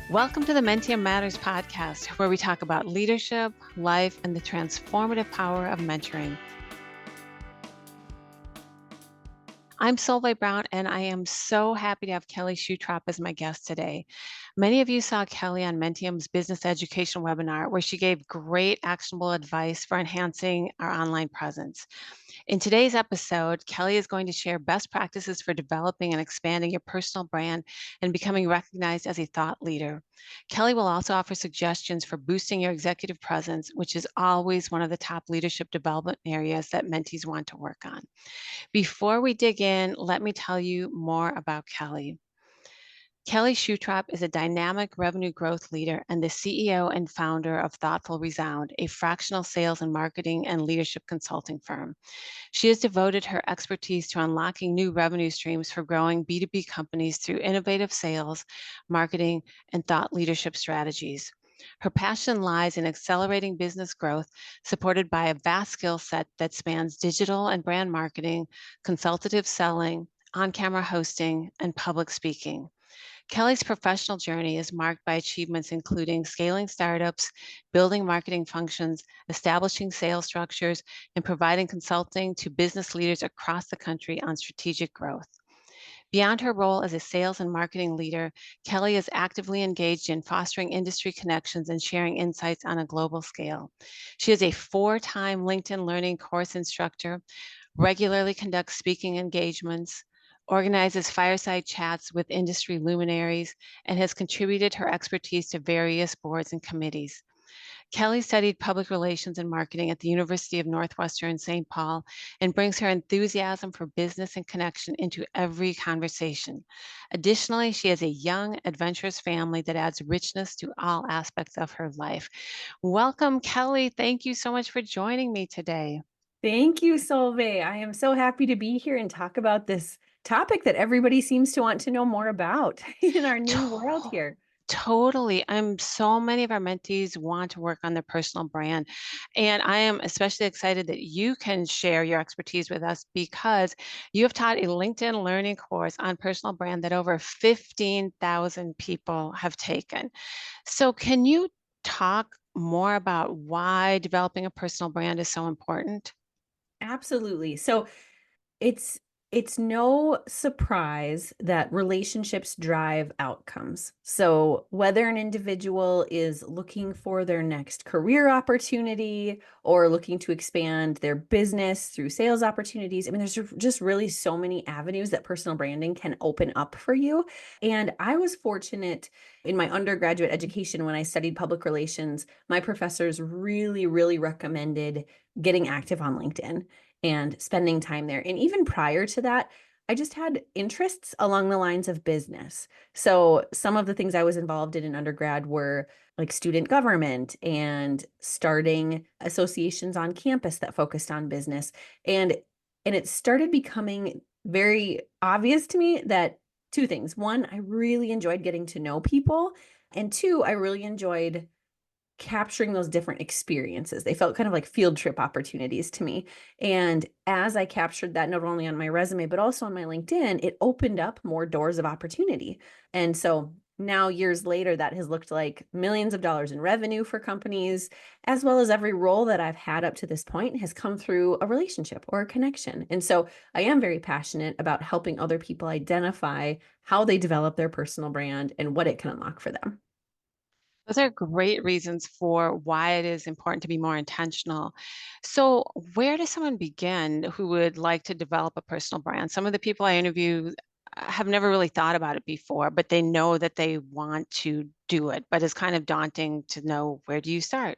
Welcome to the Mentium Matters podcast, where we talk about leadership, life, and the transformative power of mentoring. I'm Solveig Brown, and I am so happy to have Kelli Schutrop as my guest today. Many of you saw Kelli on Mentium's business education webinar, where she gave great actionable advice for enhancing our online presence. In today's episode, Kelli is going to share best practices for developing and expanding your personal brand and becoming recognized as a thought leader. Kelli will also offer suggestions for boosting your executive presence, which is always one of the top leadership development areas that mentees want to work on. Before we dig in, let me tell you more about Kelli. Kelli Schutrop is a dynamic revenue growth leader and the CEO and founder of Thoughtful Resound, a fractional sales and marketing and leadership consulting firm. She has devoted her expertise to unlocking new revenue streams for growing B2B companies through innovative sales, marketing, and thought leadership strategies. Her passion lies in accelerating business growth, supported by a vast skill set that spans digital and brand marketing, consultative selling, on camera hosting, and public speaking. Kelli's professional journey is marked by achievements including scaling startups, building marketing functions, establishing sales structures, and providing consulting to business leaders across the country on strategic growth. Beyond her role as a sales and marketing leader, Kelli is actively engaged in fostering industry connections and sharing insights on a global scale. She is a four-time LinkedIn Learning course instructor, regularly conducts speaking engagements, organizes fireside chats with industry luminaries, and has contributed her expertise to various boards and committees. Kelli studied public relations and marketing at the University of Northwestern St. Paul and brings her enthusiasm for business and connection into every conversation. Additionally, she has a young, adventurous family that adds richness to all aspects of her life. Welcome, Kelli. Thank you so much for joining me today. Thank you, Solveig. I am so happy to be here and talk about this topic that everybody seems to want to know more about in our new world To- here. Totally. So many of our mentees want to work on their personal brand. And I am especially excited that you can share your expertise with us because you have taught a LinkedIn learning course on personal brand that over 15,000 people have taken. So can you talk more about why developing a personal brand is so important? Absolutely. So It's it's no surprise that relationships drive outcomes. So whether an individual is looking for their next career opportunity or looking to expand their business through sales opportunities, I mean, there's just really so many avenues that personal branding can open up for you. And I was fortunate in my undergraduate education when I studied public relations, my professors really, really recommended getting active on LinkedIn and spending time there. And even prior to that, I just had interests along the lines of business. So some of the things I was involved in undergrad were like student government and starting associations on campus that focused on business. And it started becoming very obvious to me that two things. One, I really enjoyed getting to know people. And two, I really enjoyed capturing those different experiences. They felt kind of like field trip opportunities to me. And as I captured that not only on my resume, but also on my LinkedIn, it opened up more doors of opportunity. And so now, years later, that has looked like millions of dollars in revenue for companies, as well as every role that I've had up to this point has come through a relationship or a connection. And so I am very passionate about helping other people identify how they develop their personal brand and what it can unlock for them. Those are great reasons for why it is important to be more intentional. So, where does someone begin who would like to develop a personal brand? Some of the people I interview have never really thought about it before, but they know that they want to do it, but it's kind of daunting to know where do you start?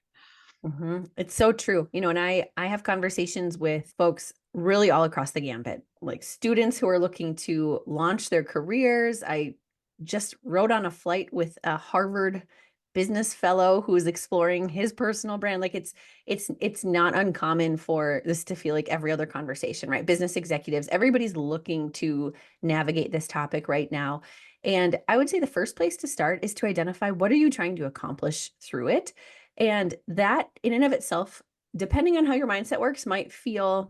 It's so true. And I have conversations with folks really all across the gambit, like students who are looking to launch their careers. I just rode on a flight with a Harvard business fellow who is exploring his personal brand. Like it's not uncommon for this to feel like every other conversation, right? Business executives, everybody's looking to navigate this topic right now. And I would say the first place to start is to identify what are you trying to accomplish through it? And that in and of itself, depending on how your mindset works, might feel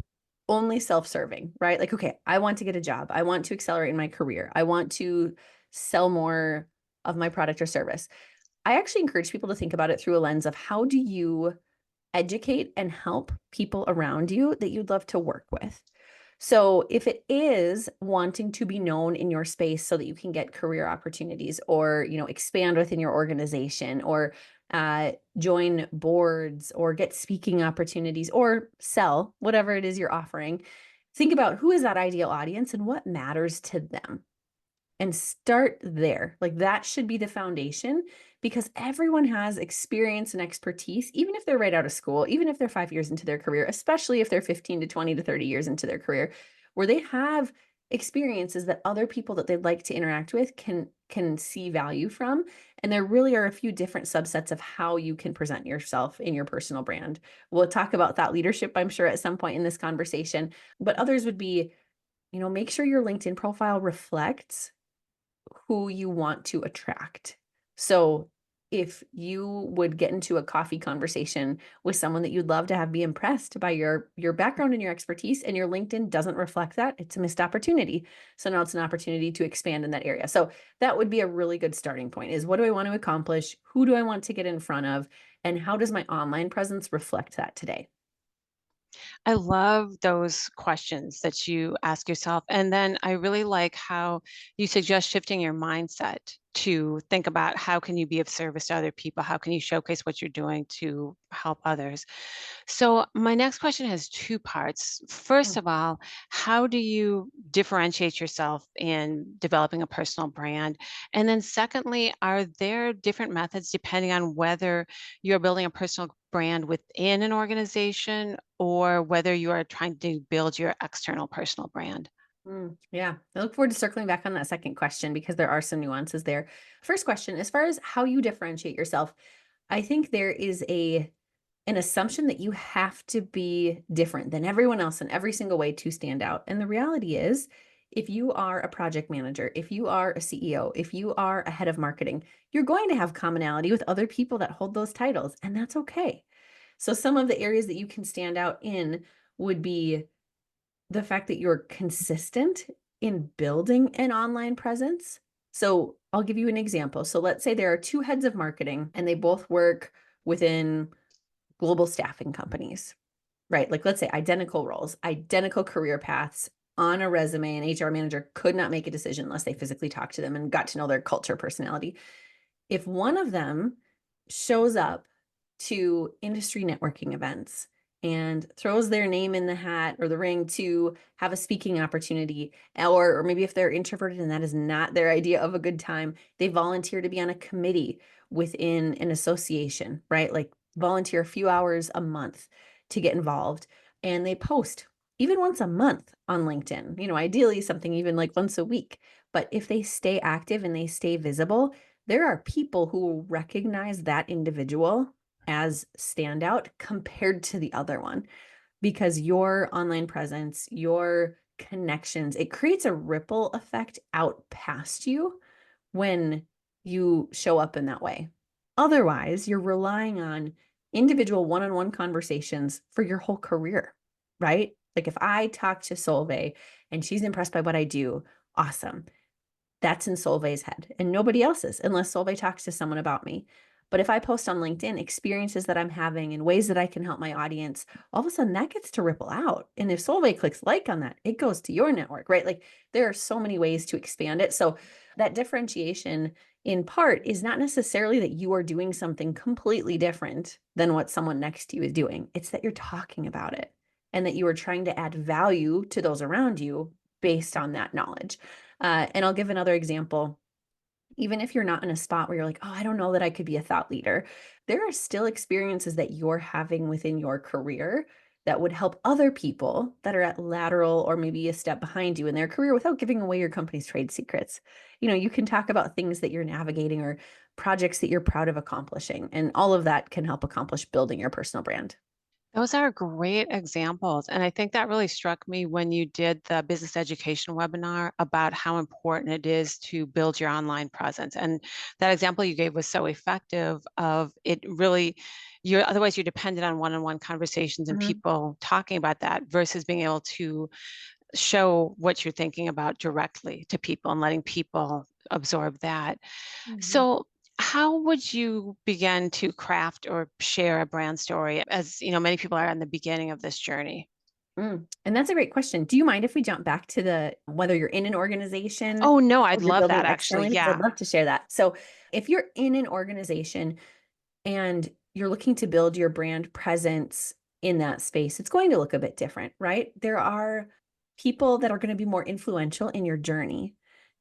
only self-serving, right? Like, okay, I want to get a job. I want to accelerate in my career. I want to sell more of my product or service. I actually encourage people to think about it through a lens of how do you educate and help people around you that you'd love to work with. So if it is wanting to be known in your space so that you can get career opportunities or, expand within your organization or join boards or get speaking opportunities or sell whatever it is you're offering, think about who is that ideal audience and what matters to them and start there. Like that should be the foundation because everyone has experience and expertise, even if they're right out of school, even if they're 5 years into their career, especially if they're 15 to 20 to 30 years into their career, where they have experiences that other people that they'd like to interact with can see value from. And there really are a few different subsets of how you can present yourself in your personal brand. We'll talk about that leadership, I'm sure, at some point in this conversation, but others would be, make sure your LinkedIn profile reflects who you want to attract. So if you would get into a coffee conversation with someone that you'd love to have be impressed by your background and your expertise and your LinkedIn doesn't reflect that, it's a missed opportunity. So now it's an opportunity to expand in that area. So that would be a really good starting point is what do I want to accomplish? Who do I want to get in front of? And how does my online presence reflect that today? I love those questions that you ask yourself. And then I really like how you suggest shifting your mindset to think about how can you be of service to other people? How can you showcase what you're doing to help others? So my next question has two parts. First Mm. of all, how do you differentiate yourself in developing a personal brand? And then secondly, are there different methods depending on whether you're building a personal brand within an organization or whether you are trying to build your external personal brand? Yeah, I look forward to circling back on that second question because there are some nuances there. First question, as far as how you differentiate yourself, I think there is an assumption that you have to be different than everyone else in every single way to stand out. And the reality is, if you are a project manager, if you are a CEO, if you are a head of marketing, you're going to have commonality with other people that hold those titles, and that's okay. So some of the areas that you can stand out in would be the fact that you're consistent in building an online presence. So I'll give you an example. So let's say there are two heads of marketing and they both work within global staffing companies, right? Like let's say identical roles, identical career paths on a resume. An HR manager could not make a decision unless they physically talked to them and got to know their culture, personality. If one of them shows up to industry networking events and throws their name in the hat or the ring to have a speaking opportunity, or maybe if they're introverted and that is not their idea of a good time, they volunteer to be on a committee within an association, right? Like volunteer a few hours a month to get involved and they post even once a month on LinkedIn, ideally something even like once a week. But if they stay active and they stay visible, there are people who will recognize that individual as standout compared to the other one because your online presence, your connections, it creates a ripple effect out past you when you show up in that way. Otherwise, you're relying on individual one-on-one conversations for your whole career, right? Like if I talk to Solveig and she's impressed by what I do, awesome. That's in Solveig's head and nobody else's unless Solveig talks to someone about me. But if I post on LinkedIn experiences that I'm having and ways that I can help my audience, all of a sudden that gets to ripple out. And if Solveig clicks like on that, it goes to your network, right? Like there are so many ways to expand it. So that differentiation in part is not necessarily that you are doing something completely different than what someone next to you is doing. It's that you're talking about it and that you are trying to add value to those around you based on that knowledge. And I'll give another example. Even if you're not in a spot where you're like, oh, I don't know that I could be a thought leader, there are still experiences that you're having within your career that would help other people that are at lateral or maybe a step behind you in their career without giving away your company's trade secrets. You can talk about things that you're navigating or projects that you're proud of accomplishing, and all of that can help accomplish building your personal brand. Those are great examples. And I think that really struck me when you did the business education webinar about how important it is to build your online presence. And that example you gave was so effective of it really, otherwise you're dependent on one-on-one conversations and Mhm. people talking about that versus being able to show what you're thinking about directly to people and letting people absorb that. Mhm. So, how would you begin to craft or share a brand story as, many people are in the beginning of this journey? And that's a great question. Do you mind if we jump back to the whether you're in an organization Oh, no, or I'd you're love building that actually. externally? Because I'd Yeah. love to share that. So, if you're in an organization and you're looking to build your brand presence in that space, it's going to look a bit different, right? There are people that are going to be more influential in your journey.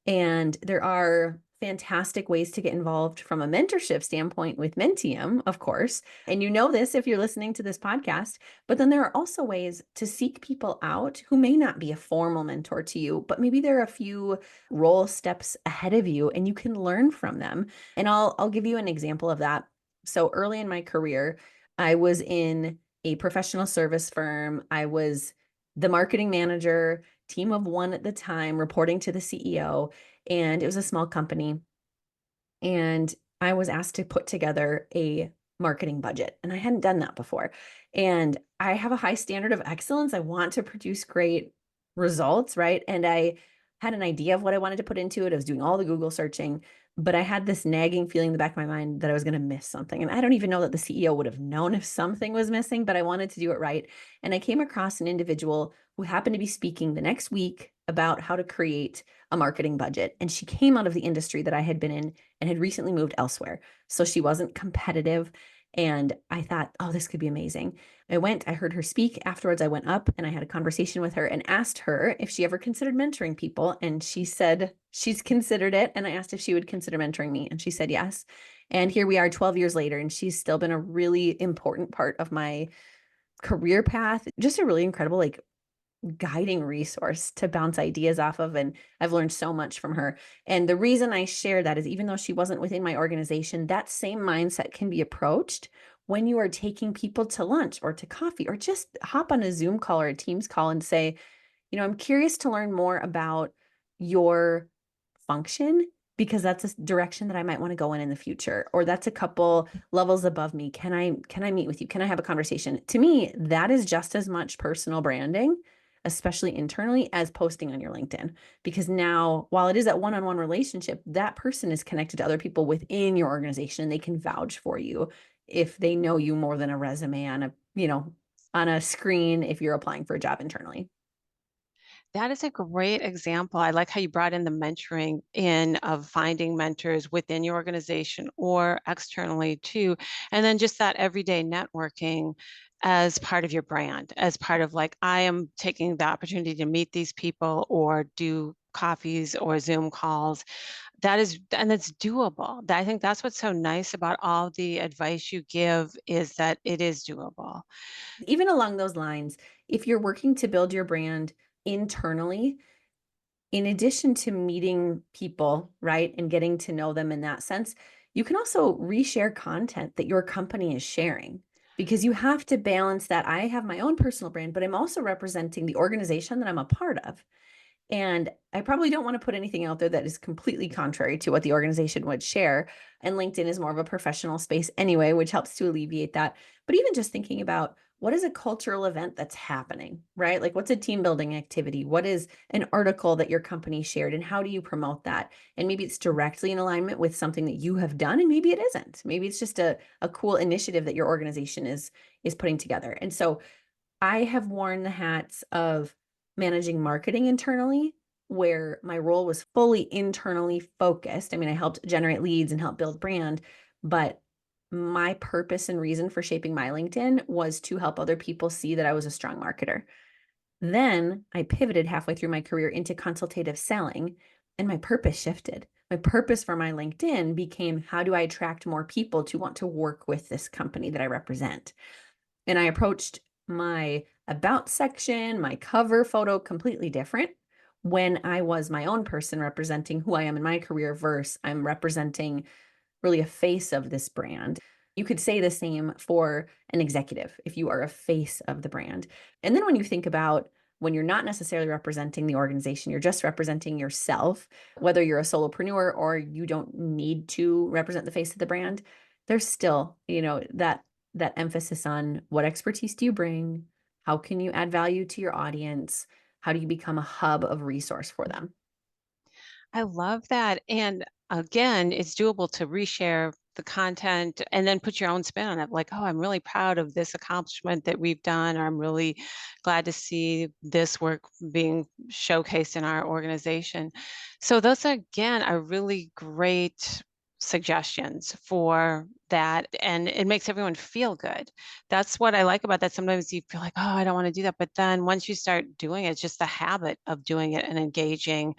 And there are fantastic ways to get involved from a mentorship standpoint with Mentium, of course. And you know this if you're listening to this podcast. But then there are also ways to seek people out who may not be a formal mentor to you, but maybe they're a few role steps ahead of you and you can learn from them. And I'll give you an example of that. So early in my career, I was in a professional service firm. I was the marketing manager, team of one at the time, reporting to the CEO, and it was a small company. And I was asked to put together a marketing budget, and I hadn't done that before. And I have a high standard of excellence. I want to produce great results, right? And I had an idea of what I wanted to put into it. I was doing all the Google searching, but I had this nagging feeling in the back of my mind that I was going to miss something. And I don't even know that the CEO would have known if something was missing, but I wanted to do it right. And I came across an individual who happened to be speaking the next week about how to create a marketing budget. And she came out of the industry that I had been in and had recently moved elsewhere. So she wasn't competitive. And I thought, oh, this could be amazing. I heard her speak. Afterwards, I went up and I had a conversation with her and asked her if she ever considered mentoring people. And she said she's considered it. And I asked if she would consider mentoring me. And she said yes. And here we are 12 years later. And she's still been a really important part of my career path. Just a really incredible, like, guiding resource to bounce ideas off of. And I've learned so much from her. And the reason I share that is even though she wasn't within my organization, that same mindset can be approached when you are taking people to lunch or to coffee or just hop on a Zoom call or a Teams call and say, I'm curious to learn more about your function because that's a direction that I might want to go in the future, or that's a couple levels above me. Can I meet with you? Can I have a conversation? To me, that is just as much personal branding, especially internally, as posting on your LinkedIn. Because now, while it is that one-on-one relationship, that person is connected to other people within your organization and they can vouch for you if they know you more than a resume on a screen if you're applying for a job internally. That is a great example. I like how you brought in the mentoring in of finding mentors within your organization or externally too. And then just that everyday networking as part of your brand, as part of like, I am taking the opportunity to meet these people or do coffees or Zoom calls. That is, and it's doable. I think that's what's so nice about all the advice you give is that it is doable. Even along those lines, if you're working to build your brand internally, in addition to meeting people, right, and getting to know them in that sense, you can also reshare content that your company is sharing because you have to balance that. I have my own personal brand, but I'm also representing the organization that I'm a part of. And I probably don't want to put anything out there that is completely contrary to what the organization would share. And LinkedIn is more of a professional space anyway, which helps to alleviate that. But even just thinking about what is a cultural event that's happening, right? Like what's a team building activity? What is an article that your company shared and how do you promote that? And maybe it's directly in alignment with something that you have done and maybe it isn't. Maybe it's just a cool initiative that your organization is putting together. And so I have worn the hats of managing marketing internally, where my role was fully internally focused. I mean, I helped generate leads and help build brand, but my purpose and reason for shaping my LinkedIn was to help other people see that I was a strong marketer. Then I pivoted halfway through my career into consultative selling, and my purpose shifted. My purpose for my LinkedIn became how do I attract more people to want to work with this company that I represent? And I approached my about section, my cover photo completely different when I was my own person representing who I am in my career versus I'm representing really a face of this brand. You could say the same for an executive if you are a face of the brand. And then when you think about when you're not necessarily representing the organization, you're just representing yourself, whether you're a solopreneur or you don't need to represent the face of the brand, there's still, that emphasis on what expertise do you bring? How can you add value to your audience? How do you become a hub of resource for them? I love that. And again, it's doable to reshare the content and then put your own spin on it. Like, oh, I'm really proud of this accomplishment that we've done, or I'm really glad to see this work being showcased in our organization. So, those again are really great suggestions for that. And it makes everyone feel good. That's what I like about that. Sometimes you feel like, oh, I don't want to do that. But then once you start doing it, it's just the habit of doing it and engaging,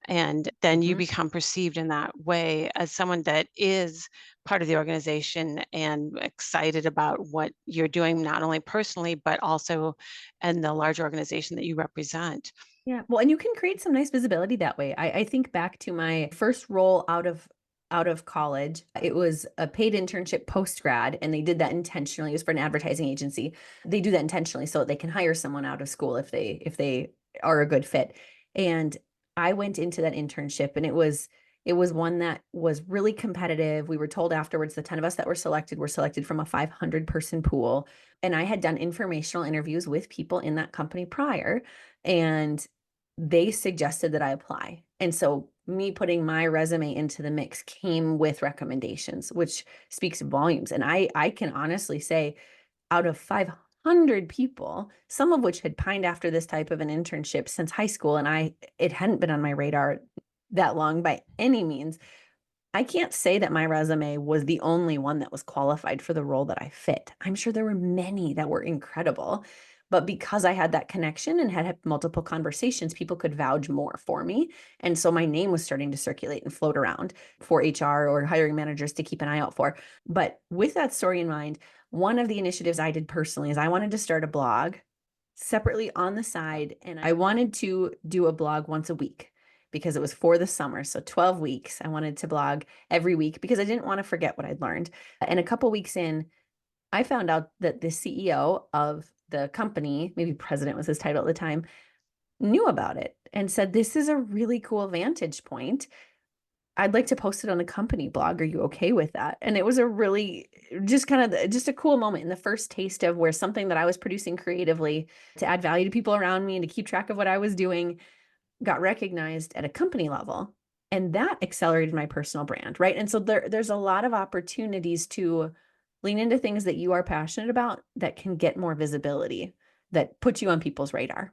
and then you Mhm. become perceived in that way as someone that is part of the organization and excited about what you're doing, not only personally, but also in the large organization that you represent. Yeah, well, and you can create some nice visibility that way. I think back to my first role out of college. It was a paid internship post grad, and they did that intentionally. It was for an advertising agency. They do that intentionally so they can hire someone out of school if they are a good fit. And I went into that internship, and it was one that was really competitive. We were told afterwards the 10 of us that were selected from a 500-person pool. And I had done informational interviews with people in that company prior, and they suggested that I apply. And so me putting my resume into the mix came with recommendations, which speaks volumes. And I can honestly say, out of 500 people, some of which had pined after this type of an internship since high school, and it hadn't been on my radar that long by any means, I can't say that my resume was the only one that was qualified for the role that I fit. I'm sure there were many that were incredible, but because I had that connection and had multiple conversations, people could vouch more for me. And so my name was starting to circulate and float around for HR or hiring managers to keep an eye out for. But with that story in mind, one of the initiatives I did personally is I wanted to start a blog separately on the side, and I wanted to do a blog once a week because it was for the summer. So 12 weeks, I wanted to blog every week because I didn't want to forget what I'd learned. And a couple weeks in, I found out that the CEO of the company, maybe president was his title at the time, knew about it and said, "This is a really cool vantage point. I'd like to post it on the company blog. Are you okay with that?" And it was a really just kind of just a cool moment, in the first taste of where something that I was producing creatively to add value to people around me and to keep track of what I was doing got recognized at a company level. And that accelerated my personal brand, right? And so there's a lot of opportunities to lean into things that you are passionate about that can get more visibility, that put you on people's radar.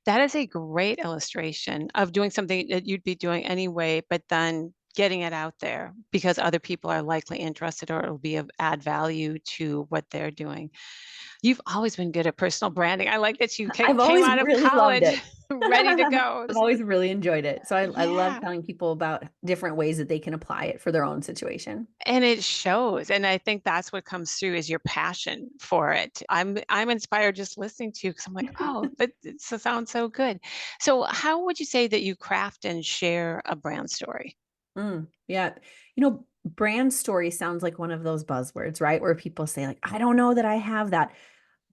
That is a great illustration of doing something that you'd be doing anyway, but then getting it out there because other people are likely interested, or it'll be of add value to what they're doing. You've always been good at personal branding. I like that you I've came always out of really loved college it. ready to go. I've always really enjoyed it. So I love Yeah. telling people about different ways that they can apply it for their own situation. And it shows, and I think that's what comes through is your passion for it. I'm inspired just listening to you because I'm like, "Oh, that it sounds so good." So how would you say that you craft and share a brand story? Yeah. Brand story sounds like one of those buzzwords, right? Where people say, like, I don't know that I have that.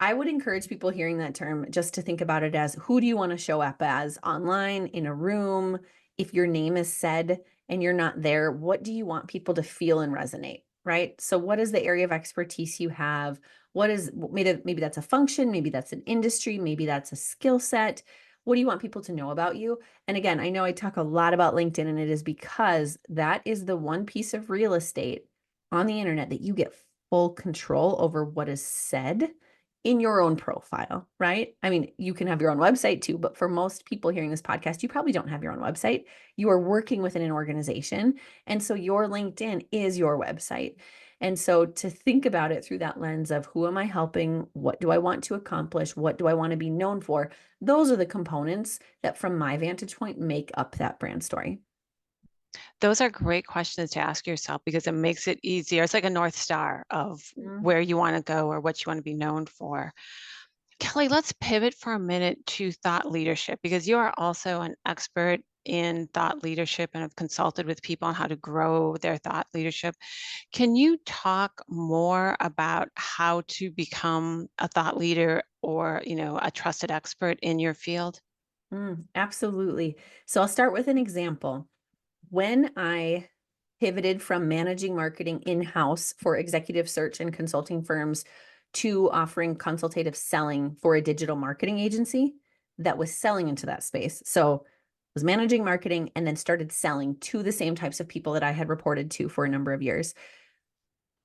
I would encourage people hearing that term just to think about it as, who do you want to show up as online, in a room? If your name is said and you're not there, what do you want people to feel and resonate? Right. So, what is the area of expertise you have? What is maybe that's a function, maybe that's an industry, maybe that's a skill set. What do you want people to know about you? And again, I know I talk a lot about LinkedIn, and it is because that is the one piece of real estate on the internet that you get full control over what is said in your own profile, right? I mean, you can have your own website too, but for most people hearing this podcast, you probably don't have your own website. You are working within an organization. And so your LinkedIn is your website. And so to think about it through that lens of, who am I helping? What do I want to accomplish? What do I want to be known for? Those are the components that, from my vantage point, make up that brand story. Those are great questions to ask yourself because it makes it easier. It's like a North Star of Mm. where you wanna go or what you wanna be known for. Kelly, let's pivot for a minute to thought leadership because you are also an expert in thought leadership and have consulted with people on how to grow their thought leadership. Can you talk more about how to become a thought leader or, a trusted expert in your field? Absolutely. So I'll start with an example. When I pivoted from managing marketing in-house for executive search and consulting firms to offering consultative selling for a digital marketing agency, that was selling into that space. So was managing marketing and then started selling to the same types of people that I had reported to for a number of years.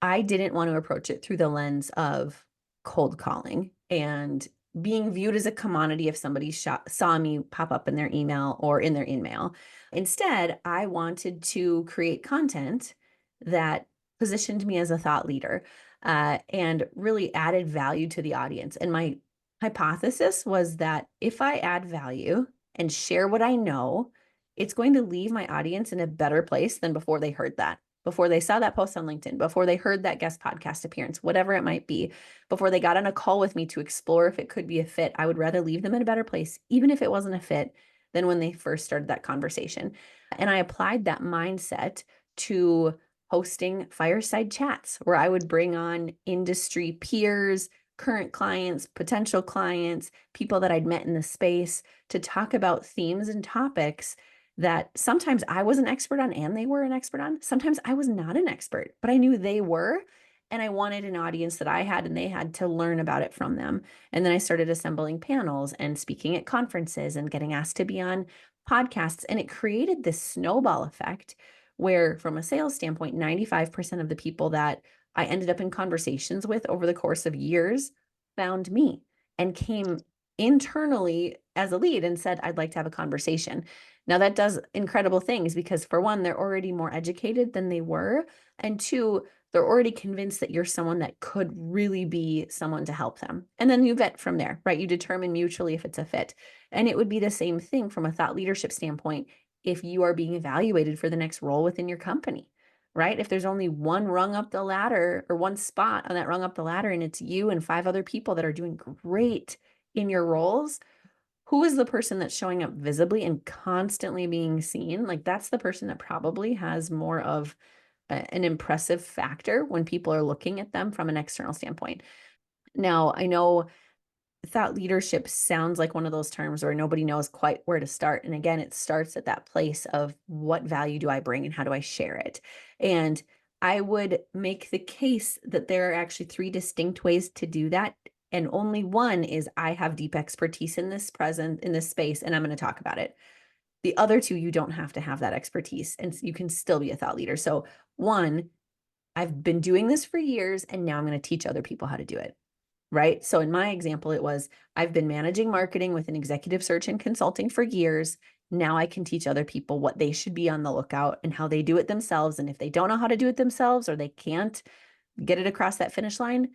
I didn't want to approach it through the lens of cold calling and being viewed as a commodity if somebody saw me pop up in their email or in their in-mail. Instead, I wanted to create content that positioned me as a thought leader and really added value to the audience. And my hypothesis was that if I add value and share what I know, it's going to leave my audience in a better place than before they heard that, before they saw that post on LinkedIn, before they heard that guest podcast appearance, whatever it might be, before they got on a call with me to explore if it could be a fit. I would rather leave them in a better place, even if it wasn't a fit, than when they first started that conversation. And I applied that mindset to hosting fireside chats where I would bring on industry peers, current clients, potential clients, people that I'd met in the space to talk about themes and topics that sometimes I was an expert on and they were an expert on. Sometimes I was not an expert, but I knew they were. And I wanted an audience that I had and they had to learn about it from them. And then I started assembling panels and speaking at conferences and getting asked to be on podcasts. And it created this snowball effect where, from a sales standpoint, 95% of the people that I ended up in conversations with over the course of years found me and came internally as a lead and said, I'd like to have a conversation. Now that does incredible things because, for one, they're already more educated than they were. And two, they're already convinced that you're someone that could really be someone to help them. And then you vet from there, right? You determine mutually if it's a fit. And it would be the same thing from a thought leadership standpoint if you are being evaluated for the next role within your company, right? If there's only one rung up the ladder or one spot on that rung up the ladder and it's you and 5 other people that are doing great in your roles, who is the person that's showing up visibly and constantly being seen? Like, that's the person that probably has more of an impressive factor when people are looking at them from an external standpoint. Now, I know thought leadership sounds like one of those terms where nobody knows quite where to start. And again, it starts at that place of what value do I bring and how do I share it? And I would make the case that there are actually 3 distinct ways to do that. And only one is I have deep expertise in this space, and I'm going to talk about it. The other two, you don't have to have that expertise and you can still be a thought leader. So one, I've been doing this for years and now I'm going to teach other people how to do it. Right. So in my example, it was I've been managing marketing with an executive search and consulting for years. Now I can teach other people what they should be on the lookout and how they do it themselves. And if they don't know how to do it themselves or they can't get it across that finish line,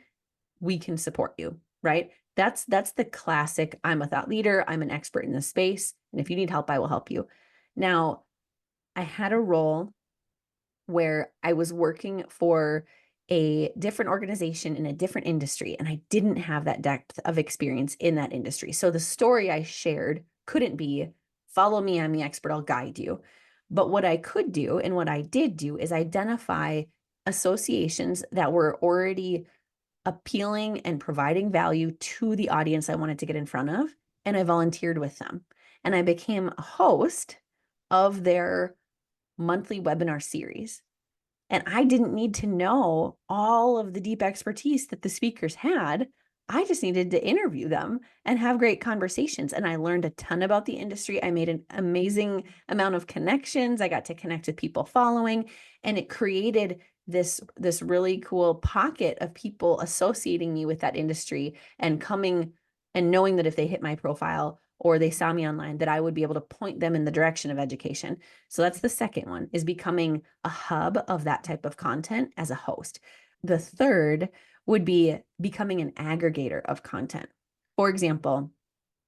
we can support you. Right. That's the classic. I'm a thought leader. I'm an expert in this space. And if you need help, I will help you. Now, I had a role where I was working for a different organization in a different industry, and I didn't have that depth of experience in that industry. So the story I shared couldn't be, follow me, I'm the expert, I'll guide you. But what I could do and what I did do is identify associations that were already appealing and providing value to the audience I wanted to get in front of. And I volunteered with them. And I became a host of their monthly webinar series. And I didn't need to know all of the deep expertise that the speakers had. I just needed to interview them and have great conversations. And I learned a ton about the industry. I made an amazing amount of connections. I got to connect with people following, and it created this really cool pocket of people associating me with that industry and coming and knowing that if they hit my profile or they saw me online, that I would be able to point them in the direction of education. So that's the second one, is becoming a hub of that type of content as a host. The third would be becoming an aggregator of content. For example,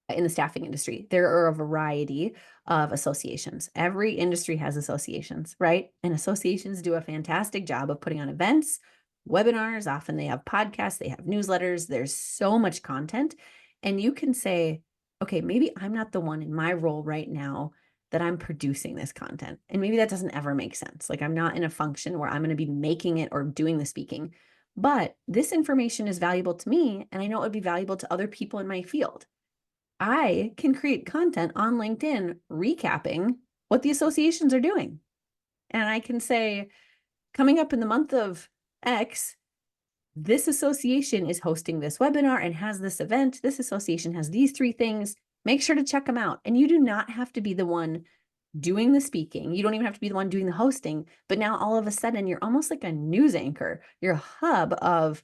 in the staffing industry, there are a variety of associations. Every industry has associations, right? And associations do a fantastic job of putting on events, webinars. Often they have podcasts, they have newsletters. There's so much content. And you can say, okay, maybe I'm not the one in my role right now that I'm producing this content. And maybe that doesn't ever make sense. Like, I'm not in a function where I'm going to be making it or doing the speaking. But this information is valuable to me, and I know it would be valuable to other people in my field. I can create content on LinkedIn recapping what the associations are doing. And I can say, coming up in the month of X, this association is hosting this webinar and has this event. This association has these 3 things. make sure to check them out. And you do not have to be the one doing the speaking. You don't even have to be the one doing the hosting. But now all of a sudden, you're almost like a news anchor. You're a hub of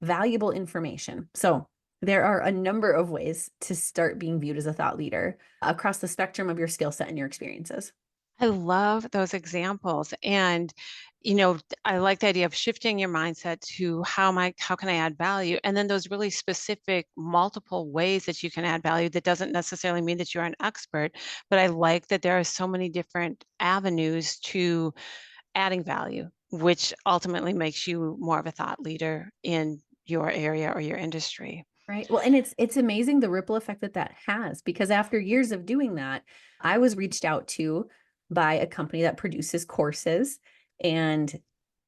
valuable information. So there are a number of ways to start being viewed as a thought leader across the spectrum of your skill set and your experiences. I love those examples. And, I like the idea of shifting your mindset to how can I add value? And then those really specific multiple ways that you can add value that doesn't necessarily mean that you're an expert, but I like that there are so many different avenues to adding value, which ultimately makes you more of a thought leader in your area or your industry. Right. Well, and it's amazing the ripple effect that that has, because after years of doing that, I was reached out to by a company that produces courses and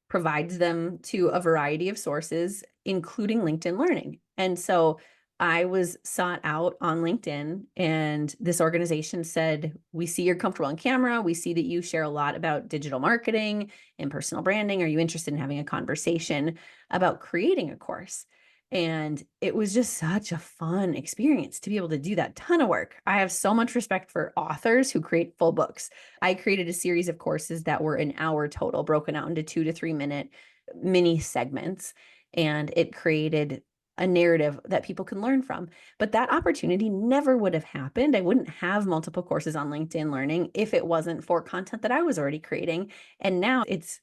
provides them to a variety of sources, including LinkedIn Learning. And so I was sought out on LinkedIn, and this organization said, "We see you're comfortable on camera. We see that you share a lot about digital marketing and personal branding. Are you interested in having a conversation about creating a course?" And it was just such a fun experience to be able to do that. Ton of work. I have so much respect for authors who create full books. I created a series of courses that were an hour total, broken out into 2 to 3 minute mini segments. And it created a narrative that people can learn from. But that opportunity never would have happened. I wouldn't have multiple courses on LinkedIn Learning if it wasn't for content that I was already creating. And now it's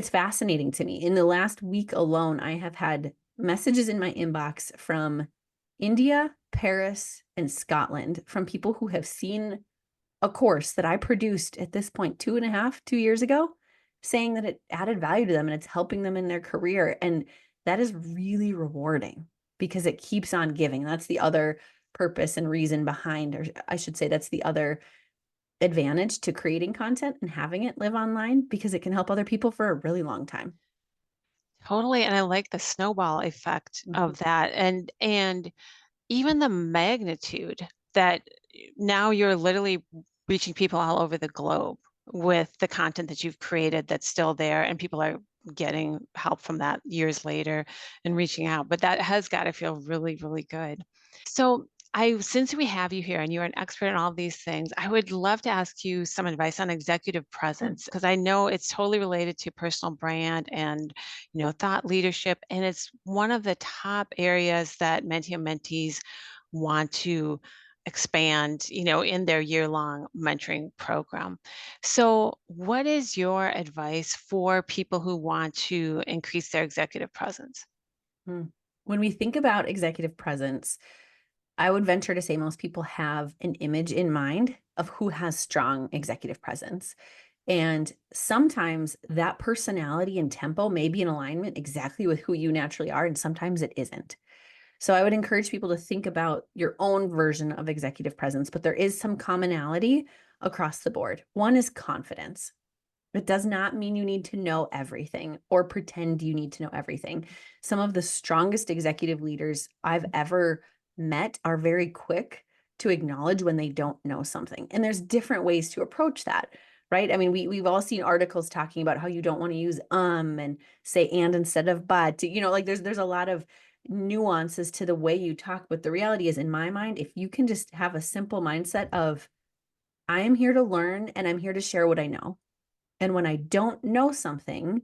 fascinating to me. In the last week alone, I have had messages in my inbox from India, Paris, and Scotland from people who have seen a course that I produced at this point 2.5, 2 years ago, saying that it added value to them and it's helping them in their career. And that is really rewarding because it keeps on giving. That's the other purpose and reason behind, or I should say, that's the other advantage to creating content and having it live online, because it can help other people for a really long time. Totally. And I like the snowball effect Mhm. of that. And even the magnitude that now you're literally reaching people all over the globe with the content that you've created that's still there, and people are getting help from that years later and reaching out. But that has got to feel really, really good. So since we have you here and you're an expert in all these things, I would love to ask you some advice on executive Sure. presence because I know it's totally related to personal brand and thought leadership, and it's one of the top areas that mentee and mentees want to expand, in their year-long mentoring program. So, what is your advice for people who want to increase their executive presence? Hmm. When we think about executive presence, I would venture to say most people have an image in mind of who has strong executive presence. And sometimes that personality and tempo may be in alignment exactly with who you naturally are, and sometimes it isn't. So I would encourage people to think about your own version of executive presence, but there is some commonality across the board. One is confidence. It does not mean you need to know everything or pretend you need to know everything. Some of the strongest executive leaders I've ever met are very quick to acknowledge when they don't know something. And there's different ways to approach that, right? I mean, we've all seen articles talking about how you don't want to use and say and instead of but. Like there's a lot of nuances to the way you talk, but the reality is, in my mind, if you can just have a simple mindset of I am here to learn and I'm here to share what I know, and when I don't know something,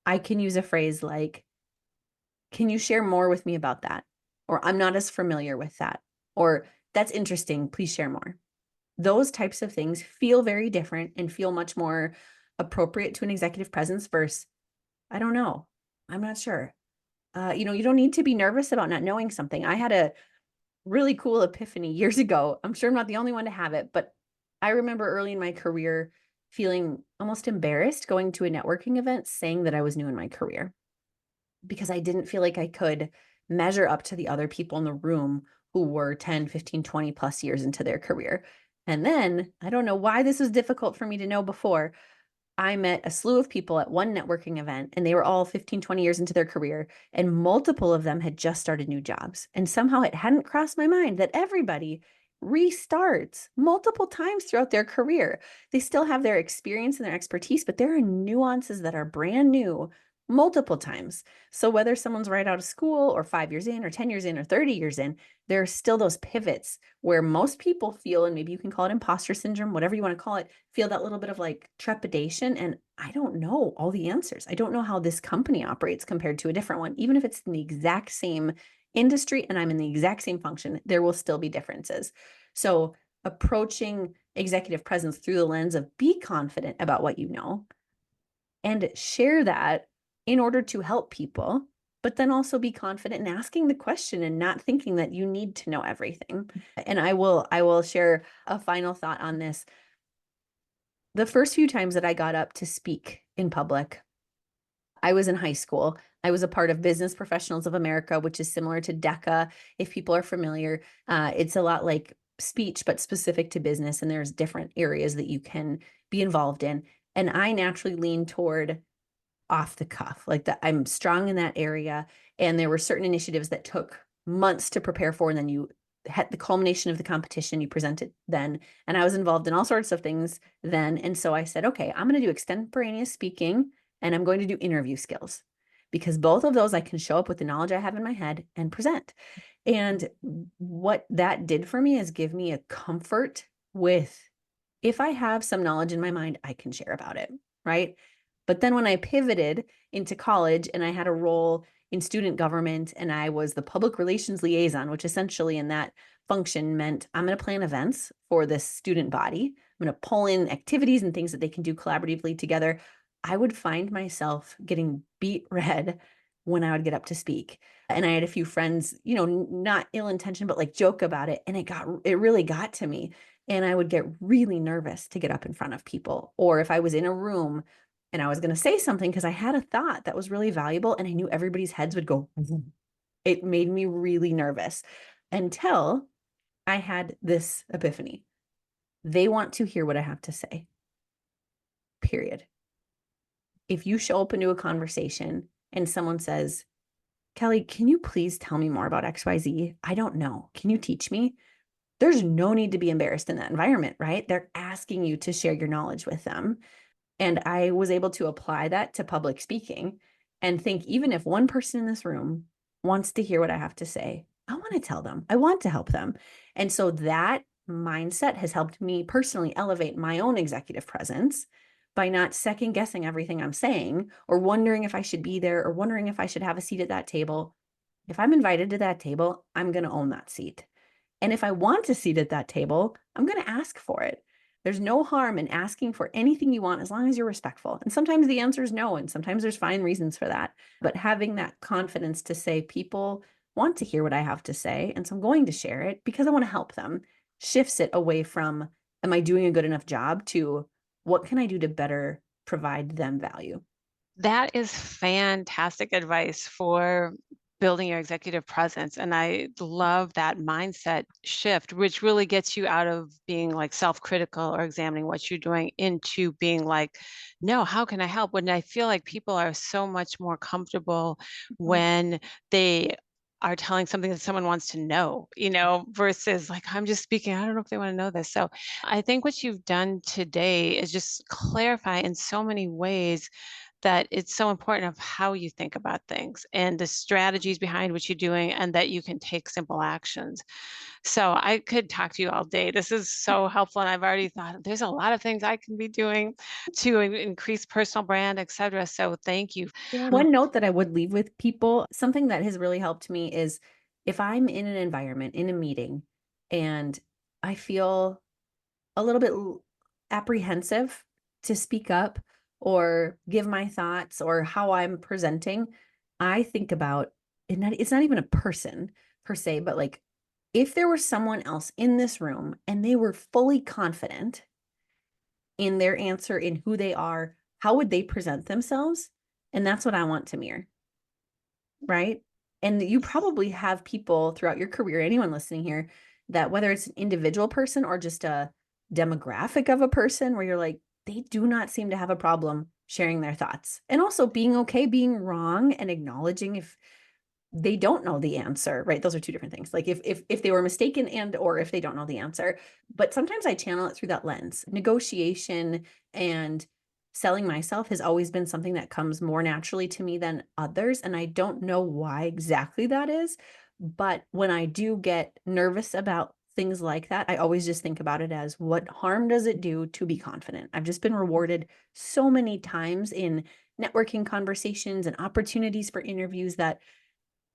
I can use a phrase like, "Can you share more with me about that?" Or "I'm not as familiar with that." Or "That's interesting. Please share more." Those types of things feel very different and feel much more appropriate to an executive presence versus, "I don't know. I'm not sure." You don't need to be nervous about not knowing something. I had a really cool epiphany years ago. I'm sure I'm not the only one to have it, but I remember early in my career feeling almost embarrassed going to a networking event saying that I was new in my career because I didn't feel like I could measure up to the other people in the room who were 10, 15, 20 plus years into their career. And then I don't know why this was difficult for me to know before. I met a slew of people at one networking event, and they were all 15, 20 years into their career, and multiple of them had just started new jobs. And somehow it hadn't crossed my mind that everybody restarts multiple times throughout their career. They still have their experience and their expertise, but there are nuances that are brand new multiple times. So whether someone's right out of school or 5 years in or 10 years in or 30 years in, there's still those pivots where most people feel, and maybe you can call it imposter syndrome, whatever you want to call it, feel that little bit of like trepidation. And I don't know all the answers. I don't know how this company operates compared to a different one. Even if it's in the exact same industry and I'm in the exact same function, there will still be differences. So approaching executive presence through the lens of be confident about what you know and share that in order to help people, but then also be confident in asking the question and not thinking that you need to know everything. And I will share a final thought on this. The first few times that I got up to speak in public, I was in high school. I was a part of Business Professionals of America, which is similar to DECA. If people are familiar, it's a lot like speech, but specific to business. And there's different areas that you can be involved in. And I naturally lean toward off the cuff, like that I'm strong in that area. And there were certain initiatives that took months to prepare for. And then you had the culmination of the competition, you present it then. And I was involved in all sorts of things then. And so I said, okay, I'm going to do extemporaneous speaking and I'm going to do interview skills because both of those I can show up with the knowledge I have in my head and present. And what that did for me is give me a comfort with if I have some knowledge in my mind, I can share about it, right? But then when I pivoted into college and I had a role in student government and I was the public relations liaison, which essentially in that function meant I'm going to plan events for this student body. I'm going to pull in activities and things that they can do collaboratively together. I would find myself getting beat red when I would get up to speak. And I had a few friends, not ill intention, but like joke about it. And it really got to me. And I would get really nervous to get up in front of people. Or if I was in a room and I was going to say something because I had a thought that was really valuable and I knew everybody's heads would go, it made me really nervous until I had this epiphany. They want to hear what I have to say, period. If you show up into a conversation and someone says, Kelli, can you please tell me more about XYZ? I don't know. Can you teach me? There's no need to be embarrassed in that environment, right? They're asking you to share your knowledge with them. And I was able to apply that to public speaking and think, even if one person in this room wants to hear what I have to say, I want to tell them, I want to help them. And so that mindset has helped me personally elevate my own executive presence by not second guessing everything I'm saying or wondering if I should be there or wondering if I should have a seat at that table. If I'm invited to that table, I'm going to own that seat. And if I want a seat at that table, I'm going to ask for it. There's no harm in asking for anything you want as long as you're respectful. And sometimes the answer is no, and sometimes there's fine reasons for that. But having that confidence to say, people want to hear what I have to say, and so I'm going to share it because I want to help them, shifts it away from, am I doing a good enough job, to what can I do to better provide them value? That is fantastic advice for building your executive presence. And I love that mindset shift, which really gets you out of being like self-critical or examining what you're doing into being like, no, how can I help? When I feel like people are so much more comfortable when they are telling something that someone wants to know, versus like, I'm just speaking. I don't know if they want to know this. So I think what you've done today is just clarify in so many ways that it's so important of how you think about things and the strategies behind what you're doing and that you can take simple actions. So I could talk to you all day. This is so helpful. And I've already thought there's a lot of things I can be doing to increase personal brand, et cetera. So thank you. One note that I would leave with people, something that has really helped me is if I'm in an environment, in a meeting, and I feel a little bit apprehensive to speak up or give my thoughts or how I'm presenting, I think about it. It's not even a person per se, but like if there was someone else in this room and they were fully confident in their answer, in who they are, how would they present themselves? And that's what I want to mirror, right? And you probably have people throughout your career, anyone listening here, that whether it's an individual person or just a demographic of a person where you're like, they do not seem to have a problem sharing their thoughts. And also being okay being wrong and acknowledging if they don't know the answer, right? Those are two different things. Like if they were mistaken and or if they don't know the answer. But sometimes I channel it through that lens, negotiation and selling myself has always been something that comes more naturally to me than others. And I don't know why exactly that is. But when I do get nervous about things like that, I always just think about it as what harm does it do to be confident? I've just been rewarded so many times in networking conversations and opportunities for interviews that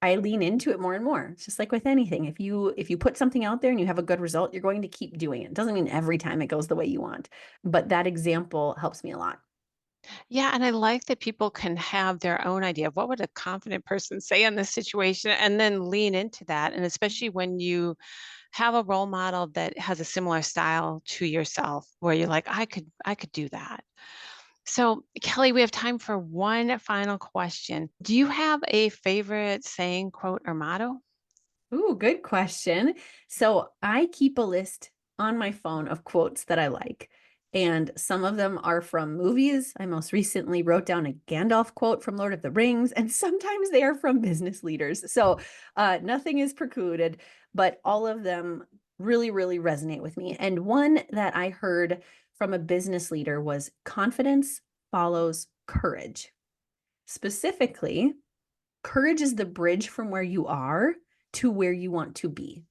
I lean into it more and more. It's just like with anything. If you put something out there and you have a good result, you're going to keep doing it. Doesn't mean every time it goes the way you want, but that example helps me a lot. Yeah, and I like that people can have their own idea of what would a confident person say in this situation and then lean into that. And especially when you have a role model that has a similar style to yourself where you're like, I could do that. So, Kelly, we have time for one final question. Do you have a favorite saying, quote, or motto? Ooh, good question. So I keep a list on my phone of quotes that I like. And some of them are from movies. I most recently wrote down a Gandalf quote from Lord of the Rings, and sometimes they are from business leaders. So nothing is precluded, but all of them really, really resonate with me. And one that I heard from a business leader was confidence follows courage. Specifically, courage is the bridge from where you are to where you want to be.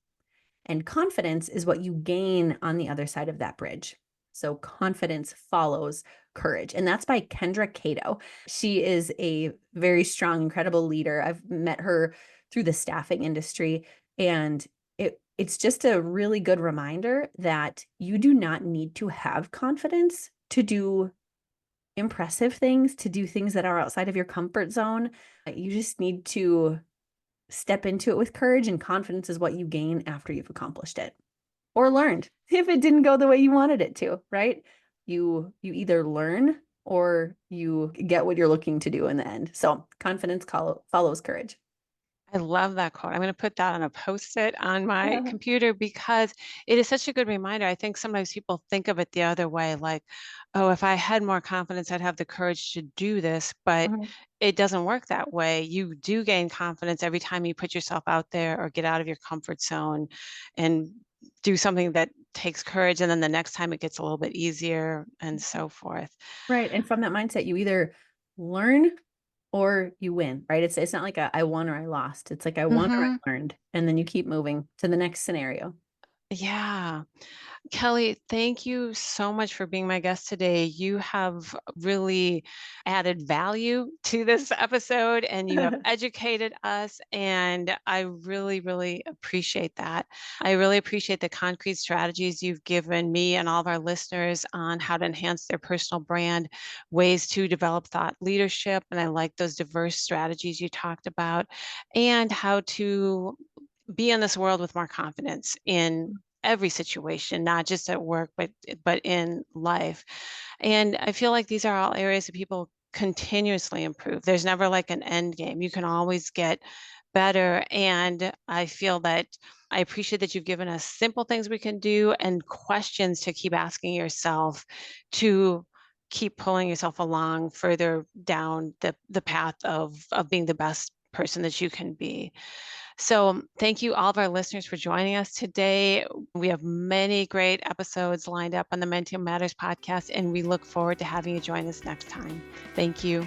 And confidence is what you gain on the other side of that bridge. So confidence follows courage. And that's by Kendra Cato. She is a very strong, incredible leader. I've met her through the staffing industry. And it's just a really good reminder that you do not need to have confidence to do impressive things, to do things that are outside of your comfort zone. You just need to step into it with courage, and confidence is what you gain after you've accomplished it or learned if it didn't go the way you wanted it to, right? You either learn or you get what you're looking to do in the end. So confidence follows courage. I love that quote. I'm going to put that on a post-it on my computer because it is such a good reminder. I think sometimes people think of it the other way, like, oh, if I had more confidence, I'd have the courage to do this. But Mhm. it doesn't work that way. You do gain confidence every time you put yourself out there or get out of your comfort zone and do something that takes courage. And then the next time it gets a little bit easier and so forth. Right. And from that mindset, you either learn or you win, right? It's not like I won or I lost. It's like I won or Hmm. I learned. And then you keep moving to the next scenario. Yeah. Kelly, thank you so much for being my guest today. You have really added value to this episode and you have educated us. And I really, really appreciate that. I really appreciate the concrete strategies you've given me and all of our listeners on how to enhance their personal brand, ways to develop thought leadership. And I like those diverse strategies you talked about, and how to be in this world with more confidence in every situation, not just at work, but in life. And I feel like these are all areas that people continuously improve. There's never like an end game. You can always get better. And I feel that I appreciate that you've given us simple things we can do and questions to keep asking yourself to keep pulling yourself along further down the path of being the best person that you can be. So, thank you, all of our listeners, for joining us today. We have many great episodes lined up on the Mentium Matters podcast, and we look forward to having you join us next time. Thank you.